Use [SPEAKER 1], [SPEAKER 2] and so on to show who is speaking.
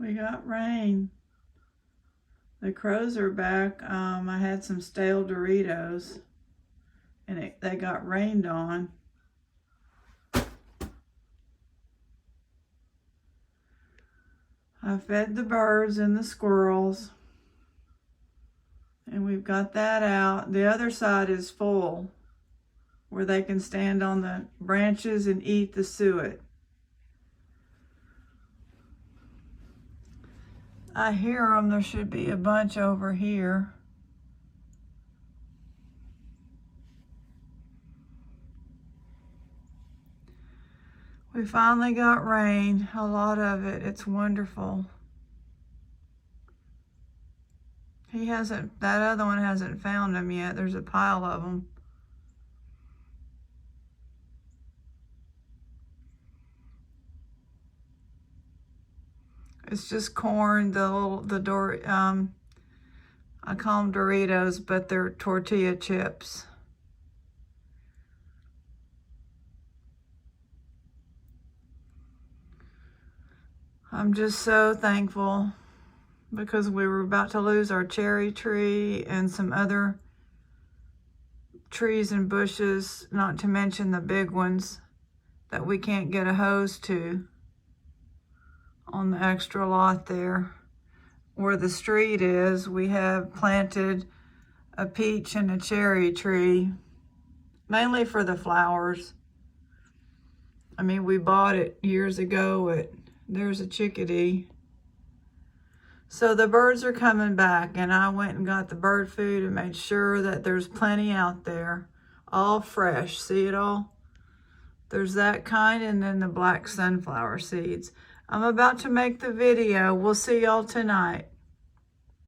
[SPEAKER 1] We got rain. The crows are back. I had some stale Doritos and they got rained on. I fed the birds and the squirrels. And we've got that out. The other side is full, where they can stand on the branches and eat the suet. I hear them. There should be a bunch over here. We finally got rain, a lot of it. It's wonderful. That other one hasn't found them yet. There's a pile of them. It's just corn, I call them Doritos, but they're tortilla chips. I'm just so thankful because we were about to lose our cherry tree and some other trees and bushes, not to mention the big ones that we can't get a hose to on the extra lot there. Where the street is, we have planted a peach and a cherry tree, mainly for the flowers. I mean, we bought it years ago there's a chickadee. So the birds are coming back, and I went and got the bird food and made sure that there's plenty out there, all fresh. See it all? There's that kind, and then the black sunflower seeds. I'm about to make the video. We'll see y'all tonight.